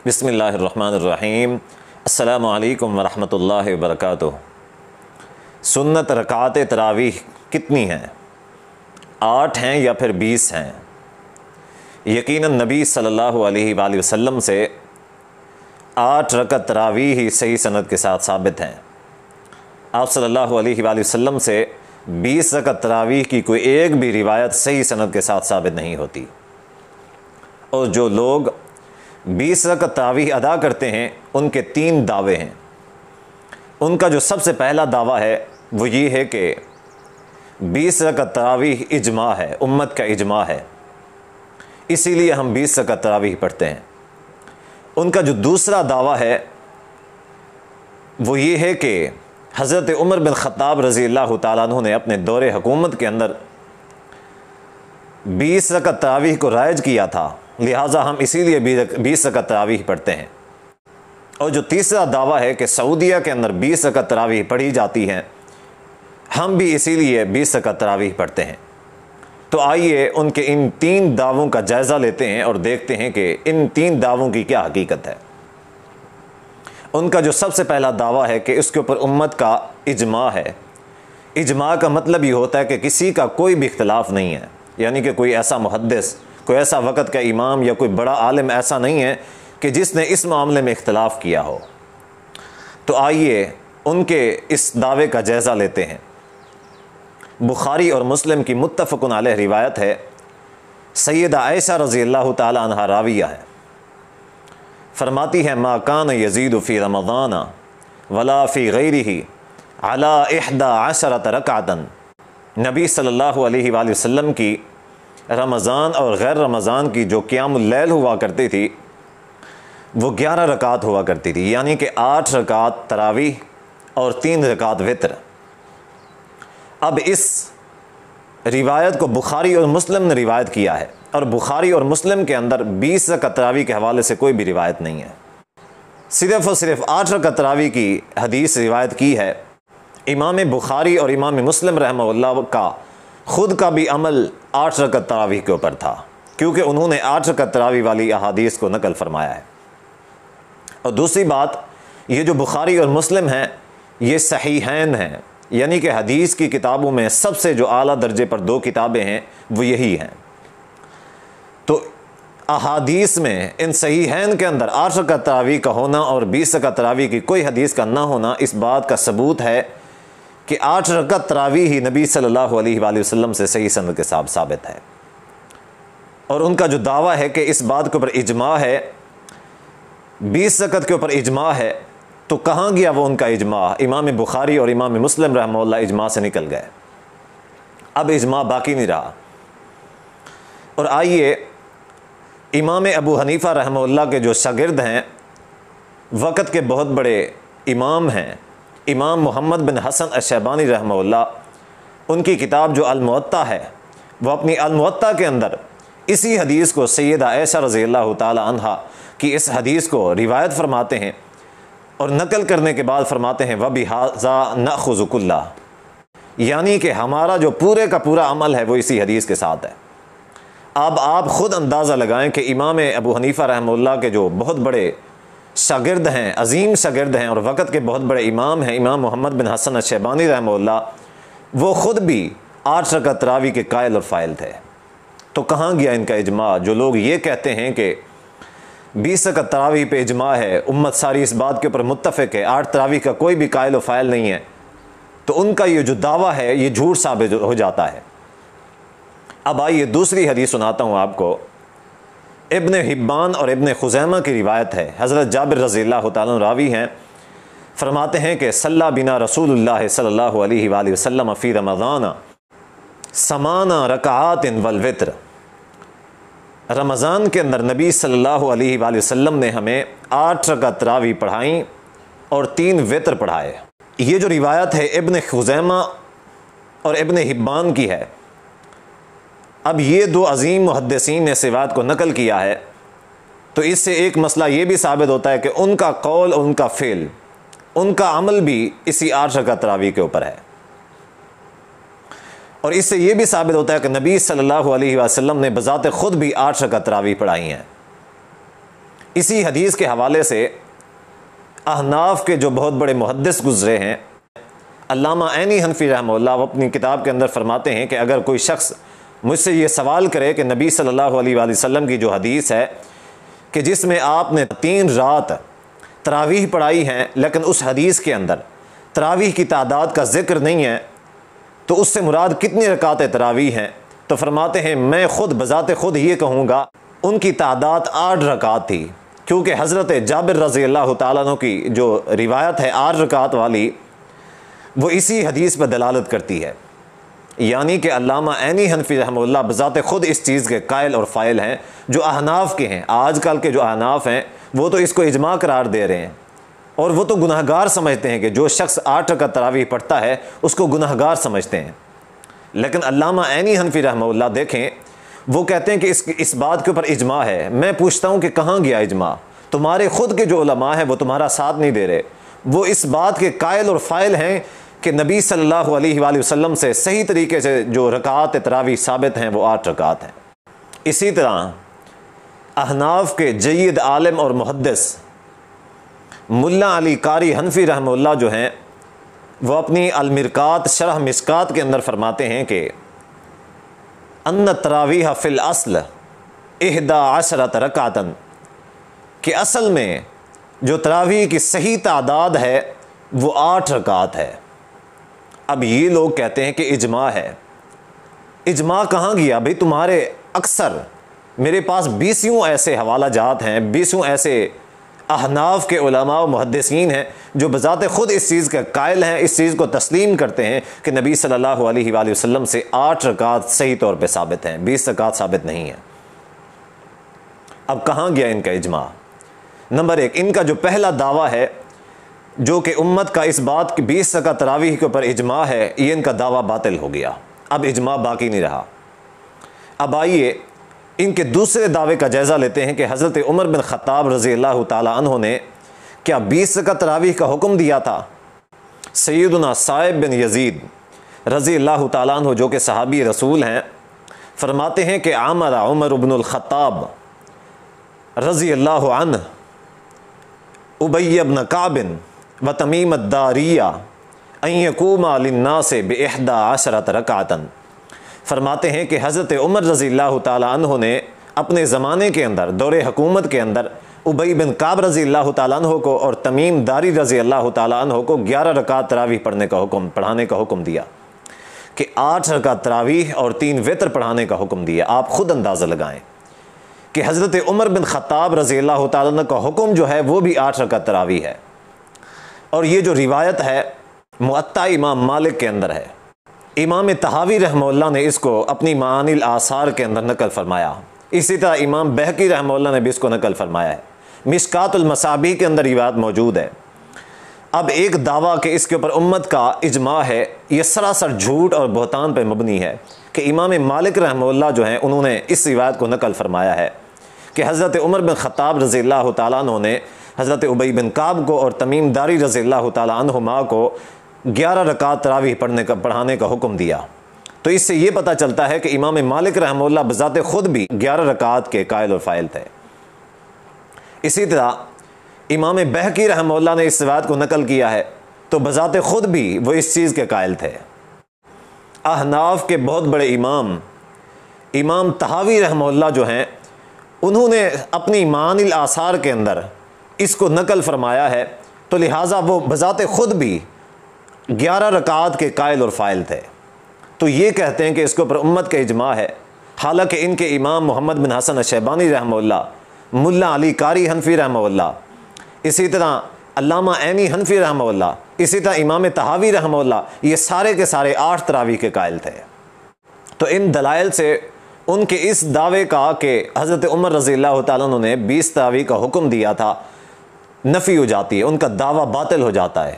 بسم اللہ الرحمن الرحیم۔ السلام علیکم ورحمۃ اللہ وبرکاتہ۔ سنت رکعات تراویح کتنی ہیں؟ 8 ہیں یا پھر 20 ہیں؟ یقیناً نبی صلی اللہ علیہ وآلہ وسلم سے 8 رکعت تراویح ہی صحیح سند کے ساتھ ثابت ہیں۔ آپ صلی اللہ علیہ وآلہ وسلم سے 20 رکعت تراویح کی کوئی ایک بھی روایت صحیح سند کے ساتھ ثابت نہیں ہوتی، اور جو لوگ 20 رکعت تراویح ادا کرتے ہیں ان کے 3 دعوے ہیں۔ ان کا جو سب سے پہلا دعویٰ ہے وہ یہ ہے کہ 20 رکعت تراویح اجماع ہے، امت کا اجماع ہے، اسی لیے ہم 20 رکعت تراویح پڑھتے ہیں۔ ان کا جو دوسرا دعویٰ ہے وہ یہ ہے کہ حضرت عمر بن خطاب رضی اللہ تعالیٰ عنہ نے اپنے دور حکومت کے اندر 20 رکعت تراویح کو رائج کیا تھا، لہٰذا ہم اسی لیے 20 رکعت تراویح پڑھتے ہیں۔ اور جو تیسرا دعویٰ ہے کہ سعودیہ کے اندر 20 رکعت تراویح پڑھی جاتی ہیں، ہم بھی اسی لیے 20 رکعت تراویح پڑھتے ہیں۔ تو آئیے ان کے ان 3 دعووں کا جائزہ لیتے ہیں اور دیکھتے ہیں کہ ان 3 دعووں کی کیا حقیقت ہے۔ ان کا جو سب سے پہلا دعویٰ ہے کہ اس کے اوپر امت کا اجماع ہے۔ اجماع کا مطلب یہ ہوتا ہے کہ کسی کا کوئی بھی اختلاف نہیں ہے، یعنی کہ کوئی ایسا محدث، کوئی ایسا وقت کا امام یا کوئی بڑا عالم ایسا نہیں ہے کہ جس نے اس معاملے میں اختلاف کیا ہو۔ تو آئیے ان کے اس دعوے کا جائزہ لیتے ہیں۔ بخاری اور مسلم کی متفق علیہ روایت ہے، سیدہ عائشہ رضی اللہ تعالی عنہا راویہ ہے، فرماتی ہے ما کان یزید فی رمضان ولا فی غیرہ علی 11 رکعتا۔ نبی صلی اللہ علیہ وآلہ وسلم کی رمضان اور غیر رمضان کی جو قیام اللیل ہوا کرتی تھی وہ 11 رکعت ہوا کرتی تھی، یعنی کہ 8 رکعت تراویح اور 3 رکعت وتر۔ اب اس روایت کو بخاری اور مسلم نے روایت کیا ہے، اور بخاری اور مسلم کے اندر 20 رکعت تراویح کے حوالے سے کوئی بھی روایت نہیں ہے، صرف اور صرف 8 رکعت تراویح کی حدیث روایت کی ہے۔ امام بخاری اور امام مسلم رحمہ اللہ کا خود کا بھی عمل 8 رکعت تراویح کے اوپر تھا، کیونکہ انہوں نے 8 رکعت تراویح والی احادیث کو نقل فرمایا ہے۔ اور دوسری بات، یہ جو بخاری اور مسلم ہیں یہ صحیحین ہیں، یعنی کہ حدیث کی کتابوں میں سب سے جو اعلیٰ درجے پر 2 کتابیں ہیں وہ یہی ہیں۔ تو احادیث میں ان صحیحین کے اندر 8 رکعت تراویح کا ہونا اور 20 رکعت تراویح کی کوئی حدیث کا نہ ہونا اس بات کا ثبوت ہے کہ 8 رکعت تراویح ہی نبی صلی اللہ علیہ وآلہ وسلم سے صحیح سند کے ساتھ ثابت ہے۔ اور ان کا جو دعویٰ ہے کہ اس بات کے اوپر اجماع ہے، 20 رکعت کے اوپر اجماع ہے، تو کہاں گیا وہ ان کا اجماع؟ امام بخاری اور امام مسلم رحمہ اللہ اجماع سے نکل گئے، اب اجماع باقی نہیں رہا۔ اور آئیے امام ابو حنیفہ رحمہ اللہ کے جو شاگرد ہیں، وقت کے بہت بڑے امام ہیں، امام محمد بن حسن الشیبانی رحمہ اللہ، ان کی کتاب جو الموطا ہے، وہ اپنی الموطا کے اندر اسی حدیث کو سیدہ عائشہ رضی اللہ تعالی عنہا کی اس حدیث کو روایت فرماتے ہیں، اور نقل کرنے کے بعد فرماتے ہیں وَبِهَذَا نَأْخُذُ كُلَّهُ، یعنی کہ ہمارا جو پورے کا پورا عمل ہے وہ اسی حدیث کے ساتھ ہے۔ اب آپ خود اندازہ لگائیں کہ امام ابو حنیفہ رحمہ اللہ کے جو بہت بڑے شاگرد ہیں، عظیم شاگرد ہیں اور وقت کے بہت بڑے امام ہیں، امام محمد بن حسن الشیبانی رحمہ اللہ، وہ خود بھی 8 رکعت تراویح کے قائل اور فاعل تھے۔ تو کہاں گیا ان کا اجماع؟ جو لوگ یہ کہتے ہیں کہ 20 رکعت تراویح پہ اجماع ہے، امت ساری اس بات کے اوپر متفق ہے، 8 تراویح کا کوئی بھی قائل و فاعل نہیں ہے، تو ان کا یہ جو دعویٰ ہے یہ جھوٹ ثابت ہو جاتا ہے۔ اب آئیے دوسری حدیث سناتا ہوں آپ کو۔ ابن حبان اور ابن خزیمہ کی روایت ہے، حضرت جابر رضی اللہ تعالیٰ راوی ہیں، فرماتے ہیں کہ صلی بنا رسول اللہ صلی اللہ علیہ وآلہ وسلم فی رمضان 8 رکعات والوتر۔ رمضان کے اندر نبی صلی اللہ علیہ وآلہ وسلم نے ہمیں 8 رکعت تراویح پڑھائیں اور 3 وتر پڑھائے۔ یہ جو روایت ہے ابن خزیمہ اور ابن حبان کی ہے۔ اب یہ 2 عظیم محدثین نے اس روایت کو نقل کیا ہے، تو اس سے ایک مسئلہ یہ بھی ثابت ہوتا ہے کہ ان کا قول اور ان کا فعل، ان کا عمل بھی اسی 8 رکعت تراویح کے اوپر ہے۔ اور اس سے یہ بھی ثابت ہوتا ہے کہ نبی صلی اللہ علیہ وسلم نے بذات خود بھی 8 رکعت تراویح پڑھائی ہیں۔ اسی حدیث کے حوالے سے احناف کے جو بہت بڑے محدث گزرے ہیں، علامہ عینی حنفی رحمہ اللہ، وہ اپنی کتاب کے اندر فرماتے ہیں کہ اگر کوئی شخص مجھ سے یہ سوال کرے کہ نبی صلی اللہ علیہ وآلہ وسلم کی جو حدیث ہے کہ جس میں آپ نے 3 رات تراویح پڑھائی ہیں لیکن اس حدیث کے اندر تراویح کی تعداد کا ذکر نہیں ہے، تو اس سے مراد کتنی رکعت تراویح ہیں؟ تو فرماتے ہیں میں خود بذات خود یہ کہوں گا ان کی تعداد 8 رکعت تھی، کیونکہ حضرت جابر رضی اللہ تعالیٰ عنہ کی جو روایت ہے 8 رکعت والی، وہ اسی حدیث پر دلالت کرتی ہے۔ یعنی کہ علامہ عینی حنفی رحمہ اللہ بذات خود اس چیز کے قائل اور فائل ہیں۔ جو احناف کے ہیں، آج کل کے جو احناف ہیں، وہ تو اس کو اجماع قرار دے رہے ہیں، اور وہ تو گناہگار سمجھتے ہیں کہ جو شخص 8 رکعت تراویح پڑھتا ہے اس کو گناہگار سمجھتے ہیں۔ لیکن علامہ عینی حنفی رحمہ اللہ دیکھیں، وہ کہتے ہیں کہ اس بات کے اوپر اجماع ہے۔ میں پوچھتا ہوں کہ کہاں گیا اجماع؟ تمہارے خود کے جو علماء ہیں وہ تمہارا ساتھ نہیں دے رہے، وہ اس بات کے قائل اور فائل ہیں کہ نبی صلی اللہ علیہ وآلہ وسلم سے صحیح طریقے سے جو رکعات تراویح ثابت ہیں وہ 8 رکعات ہیں۔ اسی طرح احناف کے جید عالم اور محدث ملا علی قاری حنفی رحمہ اللہ جو ہیں، وہ اپنی المرکات شرح مشکات کے اندر فرماتے ہیں کہ ان تراویح فی الاصل 11 رکعتاً، کہ اصل میں جو تراویح کی صحیح تعداد ہے وہ 8 رکعت ہے۔ اب یہ لوگ کہتے ہیں کہ اجماع ہے۔ اجماع کہاں گیا بھئی؟ تمہارے اکثر میرے پاس 20 ایسے حوالہ جات ہیں، 20 ایسے احناف کے علماء و محدثین ہیں جو بذات خود اس چیز کے قائل ہیں، اس چیز کو تسلیم کرتے ہیں کہ نبی صلی اللہ علیہ وآلہ وسلم سے 8 رکعت صحیح طور پہ ثابت ہیں، 20 رکعت ثابت نہیں ہیں۔ اب کہاں گیا ان کا اجماع؟ نمبر 1، ان کا جو پہلا دعویٰ ہے جو کہ امت کا اس بات کی 20 رکعت تراویح کے اوپر اجماع ہے، یہ ان کا دعویٰ باطل ہو گیا، اب اجماع باقی نہیں رہا۔ اب آئیے ان کے دوسرے دعوے کا جائزہ لیتے ہیں کہ حضرت عمر بن خطاب رضی اللہ تعالیٰ عنہ نے کیا 20 رکعت تراویح کا حکم دیا تھا؟ سیدنا صائب بن یزید رضی اللہ تعالیٰ عنہ جو کہ صحابی رسول ہیں، فرماتے ہیں کہ امر عمر بن الخطاب رضی اللہ عنہ ابی بن کعب و تمیم الداریہ ان یقوما للناس ب11 رکعتاً۔ فرماتے ہیں کہ حضرت عمر رضی اللہ تعالیٰ عنہ نے اپنے زمانے کے اندر، دور حکومت کے اندر، ابی بن کعب رضی اللہ تعالیٰ عنہ کو اور تمیم داری رضی اللہ تعالیٰ عنہ کو 11 رکعت تراویح پڑھانے کا حکم دیا، کہ 8 رکعت تراویح اور 3 وتر پڑھانے کا حکم دیا۔ آپ خود اندازہ لگائیں کہ حضرت عمر بن خطاب رضی اللہ تعالیٰ عنہ کا حکم جو ہے وہ بھی 8 رکعت تراویح ہے، اور یہ جو روایت ہے موطا امام مالک کے اندر ہے۔ امام طحاوی رحمہ اللہ نے اس کو اپنی معانی الآثار کے اندر نقل فرمایا، اسی طرح امام بہقی رحمہ اللہ نے بھی اس کو نقل فرمایا ہے، مشکات المصابیح کے اندر روایت موجود ہے۔ اب ایک دعویٰ کہ اس کے اوپر امت کا اجماع ہے، یہ سراسر جھوٹ اور بہتان پہ مبنی ہے کہ امام مالک رحمہ اللہ جو ہیں انہوں نے اس روایت کو نقل فرمایا ہے کہ حضرت عمر بن خطاب رضی اللہ تعالیٰ عنہ نے حضرت ابی بن کعب کو اور تمیم داری رضی اللہ تعالیٰ عنہما کو 11 رکعت تراویح پڑھانے کا حکم دیا۔ تو اس سے یہ پتہ چلتا ہے کہ امام مالک رحمہ اللہ بذات خود بھی 11 رکعت کے قائل اور فائل تھے۔ اسی طرح امام بہقی رحمہ اللہ نے اس روایت کو نقل کیا ہے، تو بذات خود بھی وہ اس چیز کے قائل تھے۔ احناف کے بہت بڑے امام طحاوی رحمہ اللہ جو ہیں، انہوں نے اپنی معانی الآثار کے اندر اس کو نقل فرمایا ہے، تو لہٰذا وہ بذات خود بھی 11 رکعات کے قائل اور فائل تھے۔ تو یہ کہتے ہیں کہ اس کے اوپر امت کا اجماع ہے، حالانکہ ان کے امام محمد بن حسن الشیبانی رحمہ اللہ، ملا علی قاری حنفی رحمہ اللہ، اسی طرح علامہ عینی حنفی رحمہ اللہ، اسی طرح امام طحاوی رحمہ اللہ، یہ سارے کے سارے 8 تراویح کے قائل تھے۔ تو ان دلائل سے ان کے اس دعوے کا کہ حضرت عمر رضی اللہ تعالیٰ عنہ نے 20 تراویح کا حکم دیا تھا نفی ہو جاتی ہے، ان کا دعویٰ باطل ہو جاتا ہے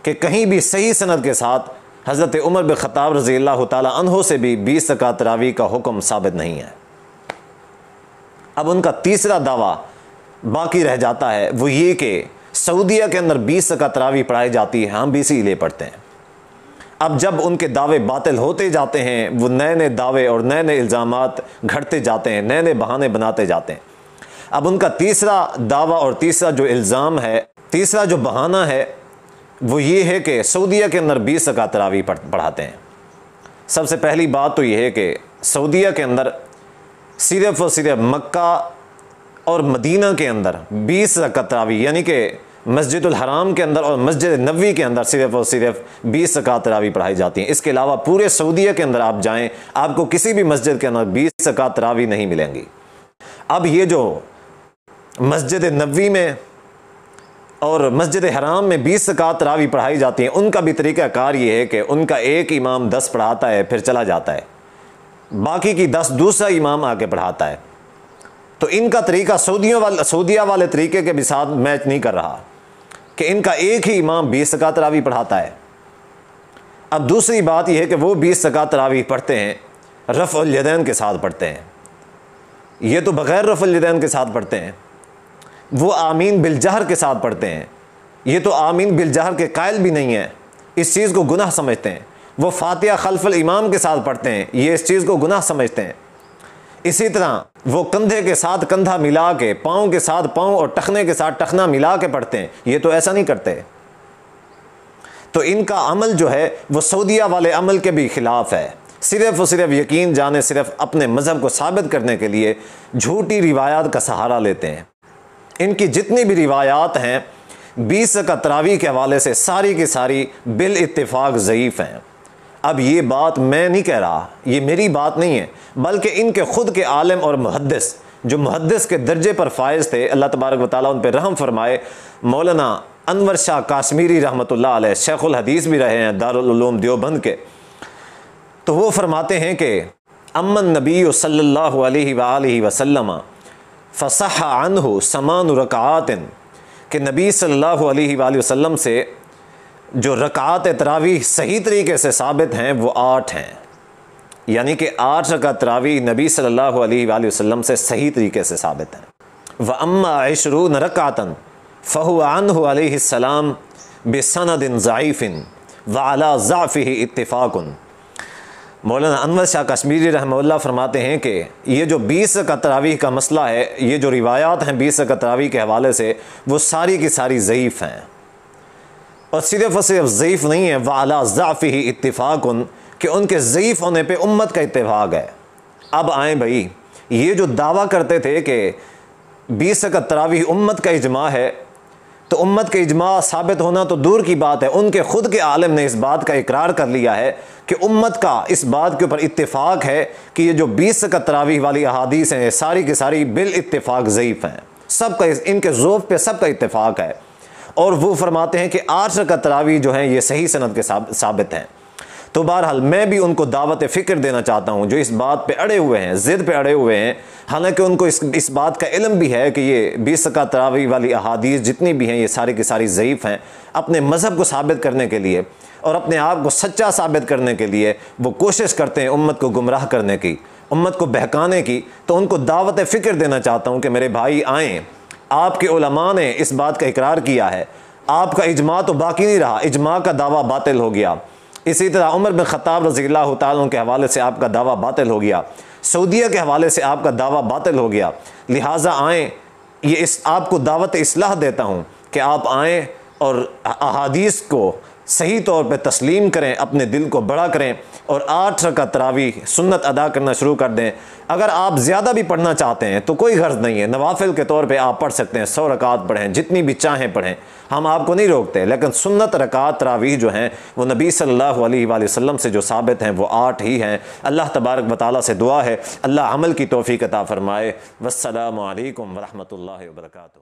کہ کہیں بھی صحیح سند کے ساتھ حضرت عمر بن خطاب رضی اللہ تعالیٰ عنہ سے بھی 20 رکعت تراویح کا حکم ثابت نہیں ہے۔ اب ان کا تیسرا دعویٰ باقی رہ جاتا ہے، وہ یہ کہ سعودیہ کے اندر 20 رکعت تراویح پڑھائی جاتی ہے، ہم بھی اسی لیے پڑھتے ہیں۔ اب جب ان کے دعوے باطل ہوتے جاتے ہیں، وہ نئے نئے دعوے اور نئے نئے الزامات گھڑتے جاتے ہیں، نئے نئے بہانے بناتے جاتے ہیں۔ اب ان کا تیسرا دعویٰ اور تیسرا جو الزام ہے، تیسرا جو بہانہ ہے وہ یہ ہے کہ سعودیہ کے اندر 20 رکعت تراویح پڑھاتے ہیں۔ سب سے پہلی بات تو یہ ہے کہ سعودیہ کے اندر صرف اور صرف مکہ اور مدینہ کے اندر 20 رکعت تراویح، یعنی کہ مسجد الحرام کے اندر اور مسجد نبوی کے اندر صرف اور صرف 20 رکعت تراویح پڑھائی جاتی ہیں۔ اس کے علاوہ پورے سعودیہ کے اندر آپ جائیں، آپ کو کسی بھی مسجد کے اندر 20 رکعت تراویح نہیں ملیں گی۔ اب یہ جو مسجد نبوی میں اور مسجد حرام میں 20 رکعت تراویح پڑھائی جاتی ہیں، ان کا بھی طریقہ کار یہ ہے کہ ان کا ایک امام 10 پڑھاتا ہے پھر چلا جاتا ہے، باقی کی 10 دوسرا امام آ کے پڑھاتا ہے۔ تو ان کا طریقہ سعودیہ والے طریقے کے بھی ساتھ میچ نہیں کر رہا کہ ان کا ایک ہی امام 20 رکعت تراویح پڑھاتا ہے۔ اب دوسری بات یہ ہے کہ وہ 20 رکعت تراویح پڑھتے ہیں رفع الیدین کے ساتھ پڑھتے ہیں، یہ تو بغیر رفع الیدین کے ساتھ پڑھتے ہیں۔ وہ آمین بالجہر کے ساتھ پڑھتے ہیں، یہ تو آمین بالجہر کے قائل بھی نہیں ہیں، اس چیز کو گناہ سمجھتے ہیں۔ وہ فاتحہ خلف الامام کے ساتھ پڑھتے ہیں، یہ اس چیز کو گناہ سمجھتے ہیں۔ اسی طرح وہ کندھے کے ساتھ کندھا ملا کے، پاؤں کے ساتھ پاؤں اور ٹخنے کے ساتھ ٹخنا ملا کے پڑھتے ہیں، یہ تو ایسا نہیں کرتے۔ تو ان کا عمل جو ہے وہ سعودیہ والے عمل کے بھی خلاف ہے، صرف اور صرف یقین جانے صرف اپنے مذہب کو ثابت کرنے کے لیے جھوٹی روایات کا سہارا لیتے ہیں۔ ان کی جتنی بھی روایات ہیں 20 رکعت تراویح کے حوالے سے ساری کی ساری بالاتفاق ضعیف ہیں۔ اب یہ بات میں نہیں کہہ رہا، یہ میری بات نہیں ہے، بلکہ ان کے خود کے عالم اور محدث جو محدث کے درجے پر فائز تھے، اللہ تبارک و تعالیٰ ان پہ رحم فرمائے، مولانا انور شاہ کاشمیری رحمۃ اللہ علیہ، شیخ الحدیث بھی رہے ہیں دارالعلوم دیوبند کے، تو وہ فرماتے ہیں کہ امن نبی صلی اللہ علیہ وآلہ وسلم فصح عنہ 8 رکعات، کہ نبی صلی اللہ علیہ وآلہ وسلم سے جو رکعات تراویح صحیح طریقے سے ثابت ہیں وہ 8 ہیں، یعنی کہ 8 رکعت تراویح نبی صلی اللہ علیہ وآلہ وسلم سے صحیح طریقے سے ثابت ہیں۔ وَأَمَّا 20 رَكْعَةً فَهُوَ عَنْهُ عَلَيْهِ السَّلَامُ بِسَنَدٍ ضَعِيفٍ وَعَلَى ضَعْفِهِ اتِّفَاقٌ۔ مولانا انور شاہ کشمیری رحمہ اللہ فرماتے ہیں کہ یہ جو 20 رکعت تراویح کا مسئلہ ہے، یہ جو روایات ہیں 20 رکعت تراویح کے حوالے سے وہ ساری کی ساری ضعیف ہیں، اور صرف ضعیف نہیں ہے، وَعَلَى ضَعْفِهِ اتِّفَاقٌ، کہ ان کے ضعیف ہونے پہ امت کا اتفاق ہے۔ اب آئیں بھائی، یہ جو دعویٰ کرتے تھے کہ 20 رکعت تراویح امت کا اجماع ہے، تو امت کا اجماع ثابت ہونا تو دور کی بات ہے، ان کے خود کے عالم نے اس بات کا اقرار کر لیا ہے کہ امت کا اس بات کے اوپر اتفاق ہے کہ یہ جو 20 رکعت تراویح والی احادیث ہیں ساری کی ساری بالاتفاق ضعیف ہیں، سب کا ان کے ذوق پہ سب کا اتفاق ہے۔ اور وہ فرماتے ہیں کہ 8 رکعت تراویح جو ہیں یہ صحیح سند کے ثابت ہیں۔ تو بہرحال میں بھی ان کو دعوت فکر دینا چاہتا ہوں جو اس بات پہ اڑے ہوئے ہیں، ضد پہ اڑے ہوئے ہیں، حالانکہ ان کو اس بات کا علم بھی ہے کہ یہ 20 رکعت تراویح والی احادیث جتنی بھی ہیں یہ ساری کی ساری ضعیف ہیں۔ اپنے مذہب کو ثابت کرنے کے لیے اور اپنے آپ کو سچا ثابت کرنے کے لیے وہ کوشش کرتے ہیں امت کو گمراہ کرنے کی، امت کو بہکانے کی۔ تو ان کو دعوت فکر دینا چاہتا ہوں کہ میرے بھائی آئیں، آپ کے علماء نے اس بات کا اقرار کیا ہے، آپ کا اجماع تو باقی نہیں رہا، اجماع کا دعویٰ باطل ہو گیا۔ اسی طرح عمر بن خطاب رضی اللہ تعالیٰ عنہ کے حوالے سے آپ کا دعویٰ باطل ہو گیا، سعودیہ کے حوالے سے آپ کا دعویٰ باطل ہو گیا، لہٰذا آئیں، یہ آپ کو دعوت اصلاح دیتا ہوں کہ آپ آئیں اور احادیث کو صحیح طور پہ تسلیم کریں، اپنے دل کو بڑا کریں اور 8 رکعت تراویح سنت ادا کرنا شروع کر دیں۔ اگر آپ زیادہ بھی پڑھنا چاہتے ہیں تو کوئی غرض نہیں ہے، نوافل کے طور پہ آپ پڑھ سکتے ہیں، 100 رکعت پڑھیں، جتنی بھی چاہیں پڑھیں، ہم آپ کو نہیں روکتے، لیکن سنت رکعت تراویح جو ہیں وہ نبی صلی اللہ علیہ وآلہ وسلم سے جو ثابت ہیں وہ 8 ہی ہیں۔ اللہ تبارک و تعالیٰ سے دعا ہے اللہ عمل کی توفیق عطا فرمائے۔ والسلام علیکم ورحمۃ اللہ وبرکاتہ۔